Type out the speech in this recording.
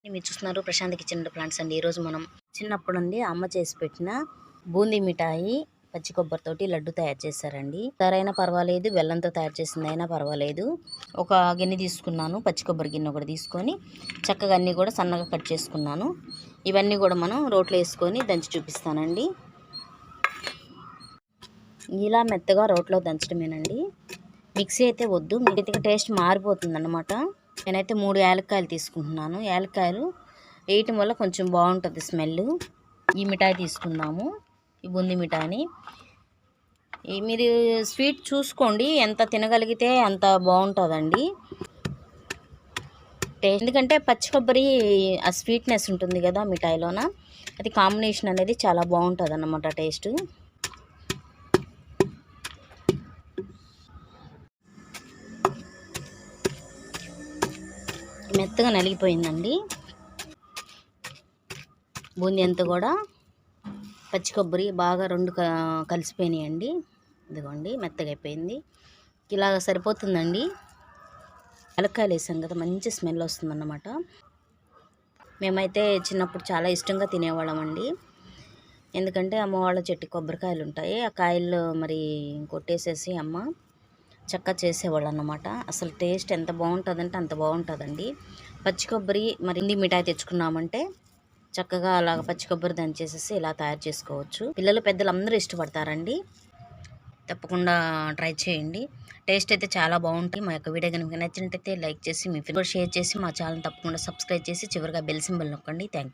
మీరు చూస్తున్నారు Prashanth kitchen plants అండి. ఈరోజు మనం చిన్నప్పుడు నుండి అమ్మ చేసి పెట్టిన బూందీ మిఠాయి పచ్చి కొబ్బరితోటి లడ్డు తయారు చేశారండి. సరైనా పర్వాలేదు, బెల్లంతో తయారు చేసింది అయినా పర్వాలేదు. ఒక గిన్నె తీసుకున్నాను, పచ్చి కొబ్బరి గిన్నె ఒకటి తీసుకొని చక్కగా అన్నీ కూడా సన్నగా కట్ చేసుకున్నాను. ఇవన్నీ కూడా మనం రోట్లో వేసుకొని దంచి చూపిస్తానండి. ఇలా మెత్తగా రోట్లో దంచడమేనండి, మిక్సీ అయితే వద్దు, మిగతా టేస్ట్ మారిపోతుంది అన్నమాట. నేనైతే 3 యాలక్కాయలు తీసుకుంటున్నాను. యాలక్కాయలు వేయటం వల్ల కొంచెం బాగుంటుంది స్మెల్. ఈ మిఠాయి తీసుకుందాము, ఈ బూందీ మిఠాయిని. మీరు స్వీట్ చూసుకోండి, ఎంత తినగలిగితే అంత బాగుంటుందండి టేస్ట్. ఎందుకంటే పచ్చి కొబ్బరి ఆ స్వీట్నెస్ ఉంటుంది కదా మిఠాయిలోన, అది కాంబినేషన్ అనేది చాలా బాగుంటుంది అన్నమాట టేస్ట్. మెత్తగా నలిగిపోయిందండి బూందీ అంతా కూడా. పచ్చి కొబ్బరి బాగా రెండు కలిసిపోయినాయండి. ఇదిగోండి మెత్తగా అయిపోయింది. ఇలాగ సరిపోతుందండి. యాలక్కాయలు వేసాం కదా, మంచి స్మెల్ వస్తుందన్నమాట. మేమైతే చిన్నప్పుడు చాలా ఇష్టంగా తినేవాళ్ళం అండి. ఎందుకంటే అమ్మ వాళ్ళ చెట్టు కొబ్బరికాయలు ఉంటాయి, ఆ కాయలు మరి కొట్టేసేసి అమ్మ చక్కగా చేసేవాళ్ళు అన్నమాట. అసలు టేస్ట్ ఎంత బాగుంటుందంటే అంత బాగుంటుందండి. పచ్చి కొబ్బరి మరి మిఠాయి తెచ్చుకున్నామంటే చక్కగా అలాగ పచ్చి కొబ్బరి దంచేసేసి ఇలా తయారు చేసుకోవచ్చు. పిల్లలు పెద్దలు అందరూ ఇష్టపడతారండి. తప్పకుండా ట్రై చేయండి, టేస్ట్ అయితే చాలా బాగుంటుంది. మా యొక్క వీడియో కనుక నచ్చినట్టయితే లైక్ చేసి మీ ఫ్రెండ్స్ షేర్ చేసి మా ఛానల్ తప్పకుండా సబ్స్క్రైబ్ చేసి చివరిగా బెల్ సింబల్ నొక్కండి. Thank you.